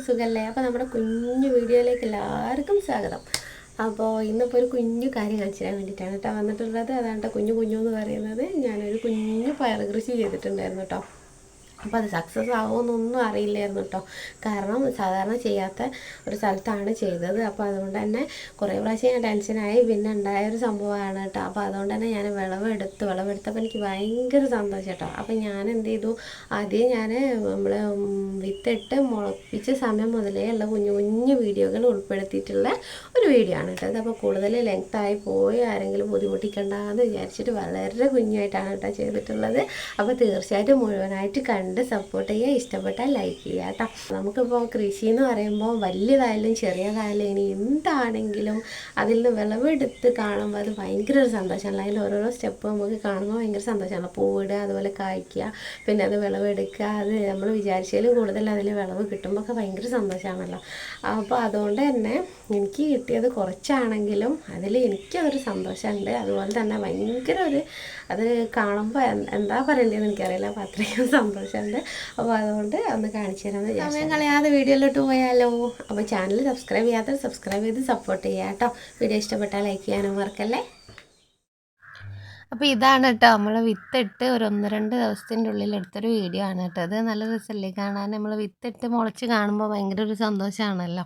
സുഖല്ലേ? അപ്പോൾ നമ്മുടെ കുഞ്ഞു വീഡിയോയിലേക്ക് എല്ലാവർക്കും സ്വാഗതം. അപ്പോൾ ഇന്നിപ്പോൾ ഒരു കുഞ്ഞു കാര്യം കാണിച്ചു തരാൻ വേണ്ടിയിട്ടാണ് കേട്ടോ വന്നിട്ടുള്ളത്. അതാണ് കുഞ്ഞു എന്ന് പറയുന്നത്. ഞാനൊരു കുഞ്ഞു പയർ കൃഷി ചെയ്തിട്ടുണ്ടായിരുന്നു കേട്ടോ. അപ്പോൾ അത് സക്സസ് ആവുമെന്നൊന്നും അറിയില്ലായിരുന്നു കേട്ടോ. കാരണം സാധാരണ ചെയ്യാത്ത ഒരു സ്ഥലത്താണ് ചെയ്തത്. അപ്പോൾ അതുകൊണ്ട് തന്നെ കുറേ പ്രാവശ്യം ഞാൻ ടെൻഷനായി. പിന്നെ ഉണ്ടായൊരു സംഭവമാണ് കേട്ടോ. അപ്പോൾ അതുകൊണ്ട് തന്നെ ഞാൻ വിളവെടുത്തപ്പോൾ എനിക്ക് ഭയങ്കര സന്തോഷം കേട്ടോ. അപ്പോൾ ഞാൻ എന്ത് ചെയ്തു, ആദ്യം ഞാൻ നമ്മൾ വിത്തിട്ട് മുളപ്പിച്ച സമയം മുതലേ ഉള്ള കുഞ്ഞു കുഞ്ഞു വീഡിയോകൾ ഉൾപ്പെടുത്തിയിട്ടുള്ള ഒരു വീഡിയോ ആണ് കേട്ടോ. അതപ്പോൾ കൂടുതൽ ലെങ്ത്തായി പോയി ആരെങ്കിലും ബുദ്ധിമുട്ടിക്കണ്ടെന്ന് വിചാരിച്ചിട്ട് വളരെ കുഞ്ഞായിട്ടാണ് കേട്ടോ ചെയ്തിട്ടുള്ളത്. അപ്പോൾ തീർച്ചയായിട്ടും മുഴുവനായിട്ട് കണ്ട് സപ്പോർട്ട് ചെയ്യുക, ഇഷ്ടപ്പെട്ടാൽ ലൈക്ക് ചെയ്യുക കേട്ടോ. നമുക്കിപ്പോൾ കൃഷി എന്ന് പറയുമ്പോൾ വലിയതായാലും ചെറിയതായാലും ഇനി എന്താണെങ്കിലും അതിൽ നിന്ന് വിളവെടുത്ത് കാണുമ്പോൾ അത് ഭയങ്കര ഒരു സന്തോഷമാണ്. അതിൽ ഓരോരോ സ്റ്റെപ്പ് നമുക്ക് കാണുമ്പോൾ ഭയങ്കര സന്തോഷമാണ്. പൂവിടുക, അതുപോലെ കായ്ക്കുക, പിന്നെ അത് വിളവെടുക്കുക, അത് നമ്മൾ വിചാരിച്ചാലും കൂടുതൽ അതിൽ വിളവ് കിട്ടുമ്പോൾ ഒക്കെ ഭയങ്കര സന്തോഷമാണല്ലോ. അപ്പോൾ അതുകൊണ്ട് തന്നെ എനിക്ക് കിട്ടിയത് കുറച്ചാണെങ്കിലും അതിൽ എനിക്കതൊരു സന്തോഷമുണ്ട്. അതുപോലെ തന്നെ ഭയങ്കര അത് കാണുമ്പോൾ എന്താ പറയേണ്ടതെന്ന് എനിക്കറിയില്ല. അപ്പോൾ അത്രയും സന്തോഷമുണ്ട്. അപ്പോൾ അതുകൊണ്ട് ഒന്ന് കാണിച്ചു തരാമെന്ന് വിചാരിച്ചു. സമയം കളയാതെ വീഡിയോയിലോട്ട് പോയാലോ. അപ്പോൾ ചാനൽ സബ്സ്ക്രൈബ് ചെയ്യാത്ത സബ്സ്ക്രൈബ് ചെയ്ത് സപ്പോർട്ട് ചെയ്യുക കേട്ടോ. വീഡിയോ ഇഷ്ടപ്പെട്ടാൽ ലൈക്ക് ചെയ്യാനും മറക്കല്ലേ. അപ്പോൾ ഇതാണ് കേട്ടോ നമ്മൾ വിത്തിട്ട് ഒരു 1-2 ദിവസത്തിൻ്റെ ഉള്ളിൽ എടുത്തൊരു വീഡിയോ ആണ് കേട്ടോ. അത് നല്ല രസമല്ലേ കാണാൻ. നമ്മൾ വിത്തിട്ട് മുളച്ച് കാണുമ്പോൾ ഭയങ്കര ഒരു സന്തോഷമാണല്ലോ.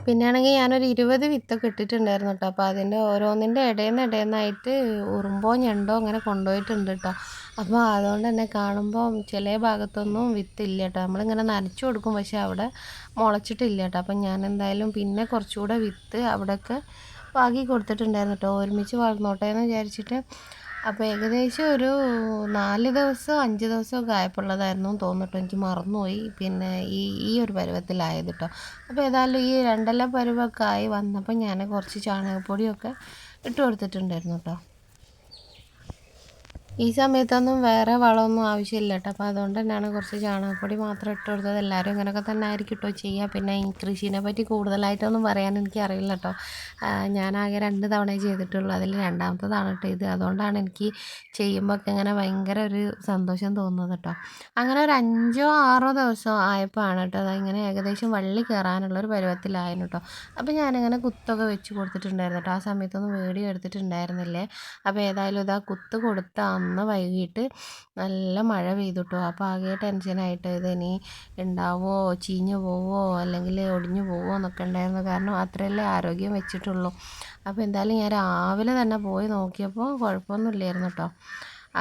പിന്നെയാണെങ്കിൽ ഞാനൊരു 20 വിത്തൊക്കെ ഇട്ടിട്ടുണ്ടായിരുന്നു കേട്ടോ. അപ്പോൾ അതിൻ്റെ ഓരോന്നിൻ്റെ ഇടയിന്നായിട്ട് ഉറുമ്പോ ഞണ്ടോ അങ്ങനെ കൊണ്ടുപോയിട്ടുണ്ട് കേട്ടോ. അപ്പോൾ അതുകൊണ്ട് തന്നെ കാണുമ്പോൾ ചില ഭാഗത്തൊന്നും വിത്തില്ല കേട്ടോ. നമ്മളിങ്ങനെ നനച്ചു കൊടുക്കും, പക്ഷെ അവിടെ മുളച്ചിട്ടില്ല കേട്ടോ. അപ്പം ഞാൻ എന്തായാലും പിന്നെ കുറച്ചുകൂടെ വിത്ത് അവിടെയൊക്കെ പാകി കൊടുത്തിട്ടുണ്ടായിരുന്നു കേട്ടോ, ഒരുമിച്ച് വളർന്നോട്ടെ എന്ന് വിചാരിച്ചിട്ട്. അപ്പോൾ ഏകദേശം ഒരു 4 ദിവസം 5 ദിവസമൊക്കെ ആയപ്പോഴുള്ളതായിരുന്നു തോന്നിട്ടോ, എനിക്ക് മറന്നുപോയി. പിന്നെ ഈ ഒരു പരുവത്തിലായത് കേട്ടോ. അപ്പോൾ ഏതായാലും ഈ 2 പരുവമൊക്കെ ആയി വന്നപ്പോൾ ഞാൻ കുറച്ച് ചാണകപ്പൊടിയൊക്കെ ഇട്ട് കൊടുത്തിട്ടുണ്ടായിരുന്നു കേട്ടോ. ഈ സമയത്തൊന്നും വേറെ വളമൊന്നും ആവശ്യമില്ല കേട്ടോ. അപ്പോൾ അതുകൊണ്ട് തന്നെയാണ് കുറച്ച് ചാണകപ്പൊടി മാത്രം ഇട്ട് കൊടുത്തത്. എല്ലാവരും ഇങ്ങനെയൊക്കെ തന്നെ ആയിരിക്കും കേട്ടോ ചെയ്യുക. പിന്നെ ഈ കൃഷിനെ പറ്റി കൂടുതലായിട്ടൊന്നും പറയാൻ എനിക്കറിയില്ല കേട്ടോ. ഞാനാകെ 2 തവണയേ ചെയ്തിട്ടുള്ളൂ. അതിൽ രണ്ടാമത്തതാണ് കേട്ടോ ഇത്. അതുകൊണ്ടാണ് എനിക്ക് ചെയ്യുമ്പോഴൊക്കെ ഇങ്ങനെ ഭയങ്കര ഒരു സന്തോഷം തോന്നുന്നത് കേട്ടോ. അങ്ങനെ ഒരു 5-6 ദിവസം ആയപ്പോൾ ആണ് കേട്ടോ അതിങ്ങനെ ഏകദേശം വള്ളി കയറാനുള്ളൊരു പരുവത്തിലായിരുന്നു കേട്ടോ. അപ്പോൾ ഞാനിങ്ങനെ കുത്തൊക്കെ വെച്ച് കൊടുത്തിട്ടുണ്ടായിരുന്നു കേട്ടോ. ആ സമയത്തൊന്നും വീഡിയോ എടുത്തിട്ടുണ്ടായിരുന്നില്ലേ. അപ്പോൾ ഏതായാലും ഇതാ കുത്ത് കൊടുത്ത അന്ന് വൈകിട്ട് നല്ല മഴ പെയ്തു കേട്ടോ. അപ്പോൾ ആകെ ടെൻഷനായിട്ട് ഇതിനി ഉണ്ടാവുമോ, ചീഞ്ഞു പോവോ, അല്ലെങ്കിൽ ഒടിഞ്ഞു പോവോ എന്നൊക്കെ ഉണ്ടായിരുന്നു. കാരണം അത്രയല്ലേ ആരോഗ്യം വെച്ചിട്ടുള്ളൂ. അപ്പോൾ എന്തായാലും ഞാൻ രാവിലെ തന്നെ പോയി നോക്കിയപ്പോൾ കുഴപ്പമൊന്നുമില്ലായിരുന്നു കേട്ടോ.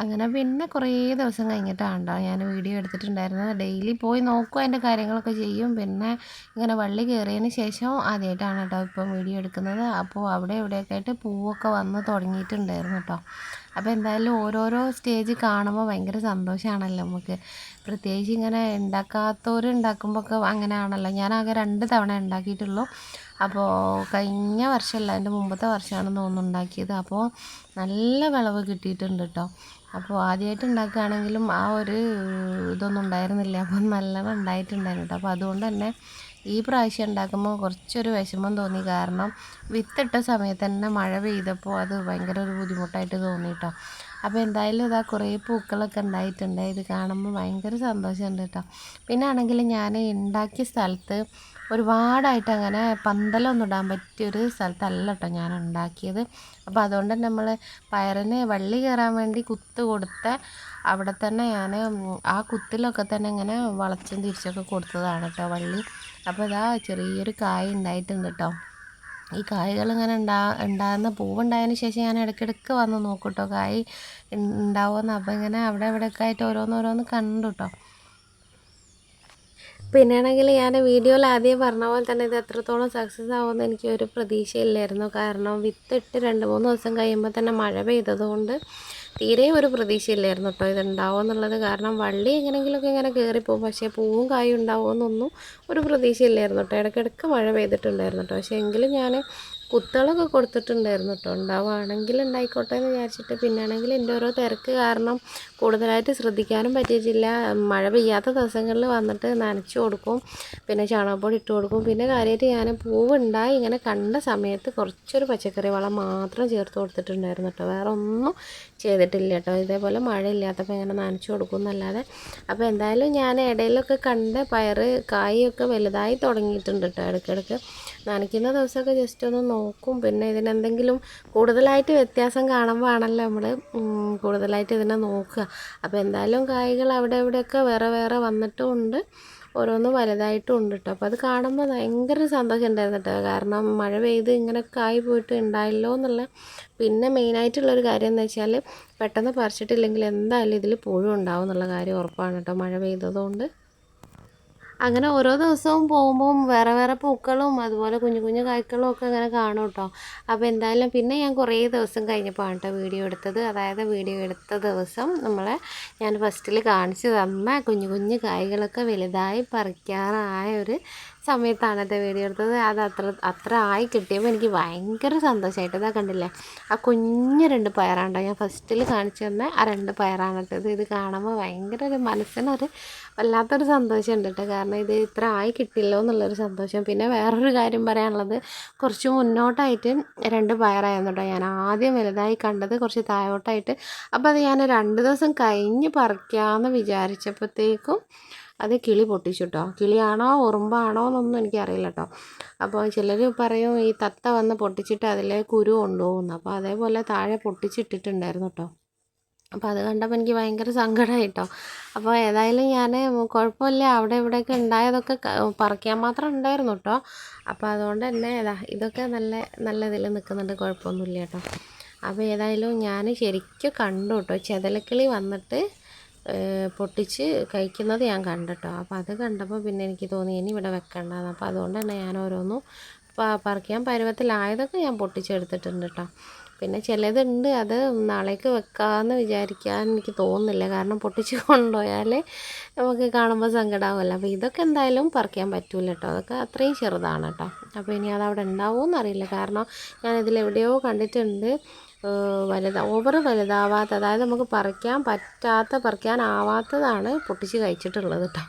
അങ്ങനെ പിന്നെ കുറേ ദിവസം കഴിഞ്ഞിട്ടാണ് കേട്ടോ ഞാൻ വീഡിയോ എടുത്തിട്ടുണ്ടായിരുന്നത്. ഡെയിലി പോയി നോക്കും, അതിൻ്റെ കാര്യങ്ങളൊക്കെ ചെയ്യും. പിന്നെ ഇങ്ങനെ വള്ളി കയറിയതിന് ശേഷം ആദ്യമായിട്ടാണ് കേട്ടോ ഇപ്പം വീഡിയോ എടുക്കുന്നത്. അപ്പോൾ അവിടെ ഇവിടെയൊക്കെ ആയിട്ട് പൂവൊക്കെ വന്ന് തുടങ്ങിയിട്ടുണ്ടായിരുന്നു കേട്ടോ. അപ്പോൾ എന്തായാലും ഓരോരോ സ്റ്റേജ് കാണുമ്പോൾ ഭയങ്കര സന്തോഷമാണല്ലോ നമുക്ക്. പ്രത്യേകിച്ച് ഇങ്ങനെ ഉണ്ടാക്കുമ്പോൾ ഒക്കെ അങ്ങനെയാണല്ലോ. ഞാനാകെ 2 തവണ ഉണ്ടാക്കിയിട്ടുള്ളൂ. അപ്പോൾ കഴിഞ്ഞ വർഷമല്ല, അതിൻ്റെ മുമ്പത്തെ വർഷമാണെന്ന് തോന്നുന്നു ഉണ്ടാക്കിയത്. അപ്പോൾ നല്ല വിളവ് കിട്ടിയിട്ടുണ്ട് കേട്ടോ. അപ്പോൾ ആദ്യമായിട്ട് ഉണ്ടാക്കുകയാണെങ്കിലും ആ ഒരു ഇതൊന്നും ഉണ്ടായിരുന്നില്ല. അപ്പം നല്ലോണം ഉണ്ടായിട്ടുണ്ടായിരുന്നു കേട്ടോ. അപ്പോൾ അതുകൊണ്ട് തന്നെ ഈ പ്രാവശ്യം ഉണ്ടാക്കുമ്പോൾ കുറച്ചൊരു വിഷമം തോന്നി. കാരണം വിത്തിട്ട സമയത്ത് തന്നെ മഴ പെയ്തപ്പോൾ അത് ഭയങ്കര ഒരു ബുദ്ധിമുട്ടായിട്ട് തോന്നി കേട്ടോ. അപ്പോൾ എന്തായാലും ഇതാ കുറേ പൂക്കളൊക്കെ ഉണ്ടായിട്ടുണ്ട്. ഇത് കാണുമ്പോൾ ഭയങ്കര സന്തോഷമുണ്ട് കേട്ടോ. പിന്നെ ആണെങ്കിൽ ഞാൻ ഉണ്ടാക്കിയ സ്ഥലത്ത് ഒരുപാടായിട്ട് അങ്ങനെ പന്തലൊന്നും ഇടാൻ പറ്റിയൊരു സ്ഥലത്തല്ല കേട്ടോ ഞാൻ ഉണ്ടാക്കിയത്. അപ്പോൾ അതുകൊണ്ട് തന്നെ നമ്മൾ പയറിന് വള്ളി കയറാൻ വേണ്ടി കുത്ത് കൊടുത്ത അവിടെ തന്നെ ഞാൻ ആ കുത്തിലൊക്കെ തന്നെ ഇങ്ങനെ വളച്ചും തിരിച്ചൊക്കെ കൊടുത്തതാണ് കേട്ടോ വള്ളി. അപ്പോൾ ഇതാ ചെറിയൊരു കായ് ഉണ്ടായിട്ടുണ്ട് കേട്ടോ. ഈ കായ്കളിങ്ങനെ ഉണ്ടാകുന്ന പൂവുണ്ടായതിന് ശേഷം ഞാൻ ഇടയ്ക്കിടയ്ക്ക് വന്ന് നോക്കും കേട്ടോ കായ് ഉണ്ടാവുമെന്ന്. അപ്പോൾ ഇങ്ങനെ അവിടെ ഇവിടെയൊക്കെ ആയിട്ട് ഓരോന്നോരോന്ന് കണ്ടു കേട്ടോ. പിന്നെയാണെങ്കിൽ ഞാൻ വീഡിയോയിൽ ആദ്യം പറഞ്ഞ പോലെ തന്നെ ഇത് എത്രത്തോളം സക്സസ് ആവുമെന്ന് എനിക്കൊരു പ്രതീക്ഷയില്ലായിരുന്നു. കാരണം വിത്തിട്ട് 2-3 ദിവസം കഴിയുമ്പോൾ തന്നെ മഴ പെയ്തതുകൊണ്ട് തീരെ ഒരു പ്രതീക്ഷയില്ലായിരുന്നു കേട്ടോ ഇതുണ്ടാവും എന്നുള്ളത്. കാരണം വള്ളി എങ്ങനെയെങ്കിലുമൊക്കെ ഇങ്ങനെ കയറിപ്പോകും, പക്ഷേ പൂവും കായും ഉണ്ടാവുമെന്നൊന്നും ഒരു പ്രതീക്ഷയില്ലായിരുന്നു കേട്ടോ. ഇടയ്ക്കിടയ്ക്ക് മഴ പെയ്തിട്ടുണ്ടായിരുന്നു കേട്ടോ. പക്ഷേ എങ്കിലും ഞാൻ കുത്തുകളൊക്കെ കൊടുത്തിട്ടുണ്ടായിരുന്നു കേട്ടോ. ഉണ്ടാവുകയാണെങ്കിൽ ഉണ്ടായിക്കോട്ടെ എന്ന് വിചാരിച്ചിട്ട്. പിന്നാണെങ്കിൽ എൻ്റെ ഓരോ തിരക്ക് കാരണം കൂടുതലായിട്ട് ശ്രദ്ധിക്കാനും പറ്റിയിട്ടില്ല. മഴ പെയ്യാത്ത ദിവസങ്ങളിൽ വന്നിട്ട് നനച്ചു കൊടുക്കും, പിന്നെ ചാണകപ്പൊടി ഇട്ട് കൊടുക്കും. പിന്നെ കാര്യമായിട്ട് ഞാൻ പൂവുണ്ടായി ഇങ്ങനെ കണ്ട സമയത്ത് കുറച്ചൊരു പച്ചക്കറി വളം മാത്രം ചേർത്ത് കൊടുത്തിട്ടുണ്ടായിരുന്നു കേട്ടോ. വേറെ ഒന്നും ചെയ്തിട്ടില്ല കേട്ടോ. ഇതേപോലെ മഴ ഇല്ലാത്തപ്പോൾ ഇങ്ങനെ നനച്ചു കൊടുക്കും എന്നല്ലാതെ. അപ്പോൾ എന്തായാലും ഞാൻ ഇടയിലൊക്കെ കണ്ട പയറ് കായൊക്കെ വലുതായി തുടങ്ങിയിട്ടുണ്ട് കേട്ടോ. ഇടയ്ക്കിടയ്ക്ക് നനയ്ക്കുന്ന ദിവസമൊക്കെ ജസ്റ്റ് ഒന്ന് നോക്കും. പിന്നെ ഇതിനെന്തെങ്കിലും കൂടുതലായിട്ട് വ്യത്യാസം കാണുമ്പോൾ ആണല്ലോ നമ്മൾ കൂടുതലായിട്ട് ഇതിനെ നോക്കുക. അപ്പോൾ എന്തായാലും കായ്കൾ അവിടെ ഇവിടെയൊക്കെ വേറെ വേറെ വന്നിട്ടുമുണ്ട്, ഓരോന്ന് വലുതായിട്ടും ഉണ്ട് കേട്ടോ. അപ്പോൾ അത് കാണുമ്പോൾ ഭയങ്കര സന്തോഷം ഉണ്ടായിരുന്നു കേട്ടോ. കാരണം മഴ പെയ്ത് ഇങ്ങനെ കായ് പോയിട്ട് ഉണ്ടായല്ലോ എന്നുള്ള. പിന്നെ മെയിനായിട്ടുള്ളൊരു കാര്യം എന്ന് വെച്ചാൽ പെട്ടെന്ന് പറിച്ചിട്ടില്ലെങ്കിൽ എന്തായാലും ഇതിൽ പുഴു ഉണ്ടാവും എന്നുള്ള കാര്യം ഉറപ്പാണ് കേട്ടോ, മഴ പെയ്തതുകൊണ്ട്. അങ്ങനെ ഓരോ ദിവസവും പോകുമ്പം വേറെ വേറെ പൂക്കളും അതുപോലെ കുഞ്ഞു കുഞ്ഞു കായ്ക്കളും ഒക്കെ അങ്ങനെ കാണും കേട്ടോ. അപ്പോൾ എന്തായാലും പിന്നെ ഞാൻ കുറേ ദിവസം കഴിഞ്ഞപ്പോൾ കേട്ടോ വീഡിയോ എടുത്തത്. അതായത് വീഡിയോ എടുത്ത ദിവസം ഞാൻ ഫസ്റ്റിൽ കാണിച്ചു തന്ന കുഞ്ഞു കുഞ്ഞു കായ്കളൊക്കെ വലുതായി പറിക്കാറായ ഒരു സമയത്താണ് കേട്ടോ വീഡിയോ എടുത്തത്. അത് അത്ര ആയി കിട്ടിയപ്പോൾ എനിക്ക് ഭയങ്കര സന്തോഷമായിട്ട്. ഇതാ കണ്ടില്ലേ, ആ കുഞ്ഞ് 2 പയറാണ്ടോ ഞാൻ ഫസ്റ്റിൽ കാണിച്ചു തന്ന ആ 2 പയറാണ് കേട്ടത്. ഇത് കാണുമ്പോൾ ഭയങ്കര ഒരു മനസ്സിനൊരു വല്ലാത്തൊരു സന്തോഷമുണ്ട് കേട്ടോ. കാരണം ഇത് ഇത്ര ആയി കിട്ടില്ലോ എന്നുള്ളൊരു സന്തോഷം. പിന്നെ വേറൊരു കാര്യം പറയാനുള്ളത്, കുറച്ച് മുന്നോട്ടായിട്ട് 2 പയറായിരുന്നു കേട്ടോ ഞാൻ ആദ്യം വലുതായി കണ്ടത്, കുറച്ച് താഴോട്ടായിട്ട്. അപ്പോൾ അത് ഞാൻ 2 ദിവസം കഴിഞ്ഞ് പറിക്കാമെന്ന് വിചാരിച്ചപ്പോഴത്തേക്കും അത് കിളി പൊട്ടിച്ചു കേട്ടോ. കിളിയാണോ ഉറുമ്പാണോ എന്നൊന്നും എനിക്കറിയില്ല കേട്ടോ. അപ്പോൾ ചിലർ പറയും ഈ തത്ത വന്ന് പൊട്ടിച്ചിട്ട് അതിലെ കുരു കൊണ്ടുപോകുന്നു. അപ്പോൾ അതേപോലെ താഴെ പൊട്ടിച്ചിട്ടിട്ടുണ്ടായിരുന്നു കേട്ടോ. അപ്പോൾ അത് കണ്ടപ്പോൾ എനിക്ക് ഭയങ്കര സങ്കടമായി കേട്ടോ. അപ്പോൾ ഏതായാലും ഞാൻ കുഴപ്പമില്ല, അവിടെ ഇവിടെയൊക്കെ ഉണ്ടായതൊക്കെ പറിക്കാൻ മാത്രം ഉണ്ടായിരുന്നു കേട്ടോ. അപ്പോൾ അതുകൊണ്ട് തന്നെ ഇതൊക്കെ നല്ല ഇതിൽ നിൽക്കുന്നുണ്ട്, കുഴപ്പമൊന്നുമില്ല കേട്ടോ. അപ്പോൾ ഏതായാലും ഞാൻ ശരിക്കും കണ്ടു കേട്ടോ, ചെതലക്കിളി വന്നിട്ട് പൊട്ടിച്ച് കഴിക്കുന്നത് ഞാൻ കണ്ടു കേട്ടോ. അപ്പോൾ അത് കണ്ടപ്പോൾ പിന്നെ എനിക്ക് തോന്നി ഇനി ഇവിടെ വെക്കണ്ടെന്ന്. അപ്പോൾ അതുകൊണ്ട് തന്നെ ഞാൻ ഓരോന്നും പറിക്കാൻ പരുവത്തിലായതൊക്കെ ഞാൻ പൊട്ടിച്ചെടുത്തിട്ടുണ്ട് കേട്ടോ. പിന്നെ ചിലതുണ്ട് അത് നാളേക്ക് വെക്കാമെന്ന് വിചാരിക്കാൻ എനിക്ക് തോന്നുന്നില്ല. കാരണം പൊട്ടിച്ച് കൊണ്ടുപോയാൽ നമുക്ക് കാണുമ്പോൾ സങ്കടമാവുമല്ലോ. അപ്പോൾ ഇതൊക്കെ എന്തായാലും പറിക്കാൻ പറ്റില്ല കേട്ടോ, അതൊക്കെ അത്രയും ചെറുതാണ് കേട്ടോ. അപ്പോൾ ഇനി അതവിടെ ഉണ്ടാവുമെന്ന് അറിയില്ല. കാരണം ഞാനിതിലെവിടെയോ കണ്ടിട്ടുണ്ട് ഓവർ വലുതാവാത്ത, അതായത് നമുക്ക് പറിക്കാനാവാത്തതാണ് പൊട്ടിച്ച് കഴിച്ചിട്ടുള്ളത് കേട്ടോ.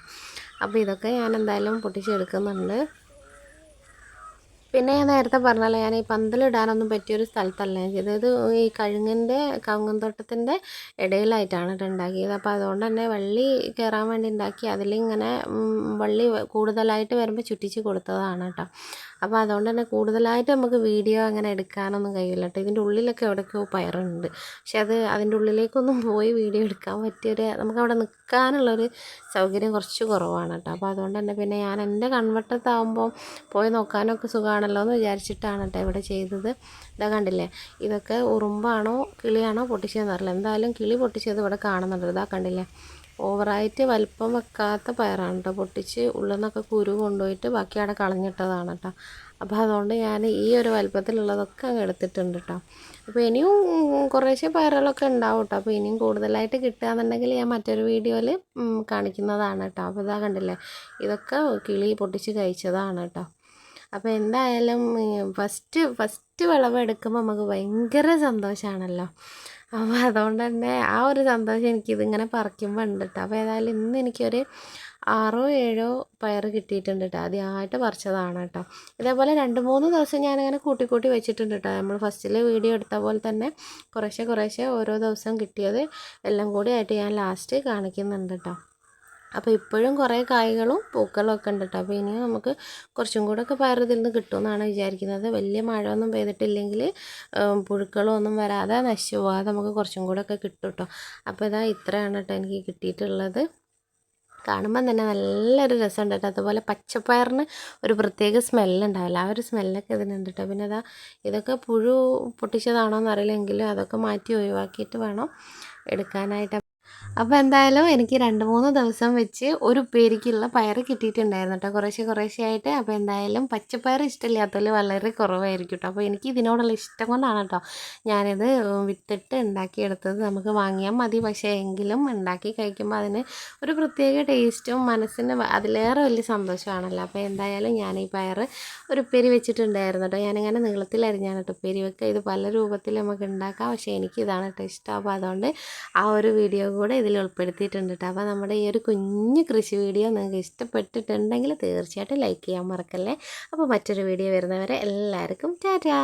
അപ്പോൾ ഇതൊക്കെ ഞാൻ എന്തായാലും പൊട്ടിച്ചെടുക്കുന്നുണ്ട്. പിന്നെ ഞാൻ നേരത്തെ പറഞ്ഞല്ലോ, ഞാൻ ഈ പന്തലിടാനൊന്നും പറ്റിയൊരു സ്ഥലത്തല്ല ഞാൻ ചെയ്തത്. ഈ കവുങ്ങൻ തോട്ടത്തിൻ്റെ ഇടയിലായിട്ടാണ് ഇത് ഉണ്ടാക്കിയത്. അപ്പോൾ അതുകൊണ്ട് തന്നെ വള്ളി കയറാൻ വേണ്ടി ഉണ്ടാക്കി അതിലിങ്ങനെ വള്ളി കൂടുതലായിട്ട് വരുമ്പോൾ ചുറ്റിച്ച് കൊടുത്തതാണ് കേട്ടോ. അപ്പോൾ അതുകൊണ്ട് തന്നെ കൂടുതലായിട്ട് നമുക്ക് വീഡിയോ അങ്ങനെ എടുക്കാനൊന്നും കഴിയില്ല കേട്ടോ. ഇതിൻ്റെ ഉള്ളിലൊക്കെ എവിടെയൊക്കെയോ പയറുണ്ട്, പക്ഷെ അതിൻ്റെ ഉള്ളിലേക്കൊന്നും പോയി വീഡിയോ എടുക്കാൻ നമുക്കവിടെ നിൽക്കാനുള്ളൊരു സൗകര്യം കുറച്ച് കുറവാണ് കേട്ടോ. അപ്പോൾ അതുകൊണ്ട് തന്നെ പിന്നെ ഞാൻ എൻ്റെ കൺവട്ടത്താകുമ്പോൾ പോയി നോക്കാനൊക്കെ സുഖമാണല്ലോ എന്ന് വിചാരിച്ചിട്ടാണ് കേട്ടോ ഇവിടെ ചെയ്തത്. ഇതാ കണ്ടില്ലേ, ഇതൊക്കെ ഉറുമ്പാണോ കിളിയാണോ പൊട്ടിച്ചതെന്ന് അറിയില്ല. എന്തായാലും കിളി പൊട്ടിച്ചത് ഇവിടെ കാണുന്നുണ്ട്. ഇതാ കണ്ടില്ലേ, ഓവറായിട്ട് വലിപ്പം വെക്കാത്ത പയറാണ് കേട്ടോ. പൊട്ടിച്ച് ഉള്ളിൽ നിന്നൊക്കെ കുരു കൊണ്ടുപോയിട്ട് ബാക്കി അവിടെ കളഞ്ഞിട്ടതാണ് കേട്ടോ. അപ്പോൾ അതുകൊണ്ട് ഞാൻ ഈ ഒരു വലിപ്പത്തിലുള്ളതൊക്കെ അങ്ങ് എടുത്തിട്ടുണ്ട് കേട്ടോ. അപ്പോൾ ഇനിയും കുറേശ്ശെ പയറുകളൊക്കെ ഉണ്ടാവും കേട്ടോ. അപ്പോൾ ഇനിയും കൂടുതലായിട്ട് കിട്ടുകയെന്നുണ്ടെങ്കിൽ ഞാൻ മറ്റൊരു വീഡിയോയിൽ കാണിക്കുന്നതാണ് കേട്ടോ. അപ്പോൾ ഇതാ കണ്ടില്ലേ, ഇതൊക്കെ കിളി പൊട്ടിച്ച് കഴിച്ചതാണ് കേട്ടോ. അപ്പോൾ എന്തായാലും ഫസ്റ്റ് വിളവെടുക്കുമ്പോൾ നമുക്ക് ഭയങ്കര സന്തോഷമാണല്ലോ. അപ്പോൾ അതുകൊണ്ട് തന്നെ ആ ഒരു സന്തോഷം എനിക്കിതിങ്ങനെ പറിക്കുമ്പോൾ ഉണ്ട് കേട്ടോ. അപ്പോൾ ഏതായാലും ഇന്ന് എനിക്കൊരു 6 7 പയർ കിട്ടിയിട്ടുണ്ട് കേട്ടോ. ആദ്യമായിട്ട് പറിച്ചതാണ് കേട്ടോ. ഇതേപോലെ 2-3 ദിവസം ഞാനിങ്ങനെ കൂട്ടി വെച്ചിട്ടുണ്ട് കേട്ടോ. നമ്മൾ ഫസ്റ്റിൽ വീഡിയോ എടുത്ത പോലെ തന്നെ കുറേശ്ശെ ഓരോ ദിവസം കിട്ടിയത് എല്ലാം കൂടി ആയിട്ട് ഞാൻ ലാസ്റ്റ് കാണിക്കുന്നുണ്ട് കേട്ടോ. അപ്പോൾ ഇപ്പോഴും കുറേ കായ്കളും പൂക്കളും ഒക്കെ ഉണ്ട് കേട്ടോ. അപ്പോൾ ഇനിയും നമുക്ക് കുറച്ചും കൂടെ ഒക്കെ പയർ ഇതിൽ നിന്ന് കിട്ടുമെന്നാണ് വിചാരിക്കുന്നത്. വലിയ മഴയൊന്നും പെയ്തിട്ടില്ലെങ്കിൽ പുഴുക്കളും ഒന്നും വരാതെ നശിച്ചു പോകാതെ നമുക്ക് കുറച്ചും കൂടെ ഒക്കെ കിട്ടും കേട്ടോ. അപ്പോൾ ഇത്രയാണ് കേട്ടോ എനിക്ക് കിട്ടിയിട്ടുള്ളത്. കാണുമ്പം തന്നെ നല്ലൊരു രസമുണ്ട് കേട്ടോ. അതുപോലെ പച്ചപ്പയറിന് ഒരു പ്രത്യേക സ്മെല്ലുണ്ടാവില്ല, ആ ഒരു സ്മെല്ലൊക്കെ ഇതിനുണ്ട് കേട്ടോ. പിന്നെ ഇതൊക്കെ പുഴു പൊട്ടിച്ചതാണോ എന്നറിയില്ലെങ്കിലും അതൊക്കെ മാറ്റി ഒഴിവാക്കിയിട്ട് വേണം എടുക്കാനായിട്ട്. അപ്പോൾ എന്തായാലും എനിക്ക് 2-3 ദിവസം വെച്ച് ഒരു ഉപ്പേരിക്കുള്ള പയർ കിട്ടിയിട്ടുണ്ടായിരുന്നു കേട്ടോ, കുറേശ്ശെ ആയിട്ട്. അപ്പോൾ എന്തായാലും പച്ചപ്പയർ ഇഷ്ടമില്ലാത്തതിൽ വളരെ കുറവായിരിക്കും കേട്ടോ. അപ്പോൾ എനിക്ക് ഇതിനോടുള്ള ഇഷ്ടം കൊണ്ടാണ് കേട്ടോ ഞാനിത് വിത്തിട്ട് ഉണ്ടാക്കിയെടുത്തത്. നമുക്ക് വാങ്ങിയാൽ മതി, പക്ഷേ എങ്കിലും ഉണ്ടാക്കി കഴിക്കുമ്പോൾ അതിന് ഒരു പ്രത്യേക ടേസ്റ്റും മനസ്സിന് അതിലേറെ വലിയ സന്തോഷമാണല്ലോ. അപ്പോൾ എന്തായാലും ഞാൻ ഈ പയർ ഒരു ഉപ്പേരി വെച്ചിട്ടുണ്ടായിരുന്നു കേട്ടോ. ഞാനിങ്ങനെ നീളത്തിൽ അരിഞ്ഞാണ് കേട്ടോ ഉപ്പേരി വെക്കുക. ഇത് പല രൂപത്തിൽ നമുക്ക് ഉണ്ടാക്കാം, പക്ഷേ എനിക്കിതാണ് കേട്ടോ ഇഷ്ടം. അപ്പോൾ അതുകൊണ്ട് ആ ഒരു വീഡിയോ കൂടെ ഇതിൽ ഉൾപ്പെടുത്തിയിട്ടുണ്ട് കേട്ടോ. അപ്പോൾ നമ്മുടെ ഈ ഒരു കുഞ്ഞു കൃഷി വീഡിയോ നിങ്ങൾക്ക് ഇഷ്ടപ്പെട്ടിട്ടുണ്ടെങ്കിൽ തീർച്ചയായിട്ടും ലൈക്ക് ചെയ്യാൻ മറക്കല്ലേ. അപ്പോൾ മറ്റൊരു വീഡിയോ വരുന്നവരെ എല്ലാവർക്കും ടാറ്റാ.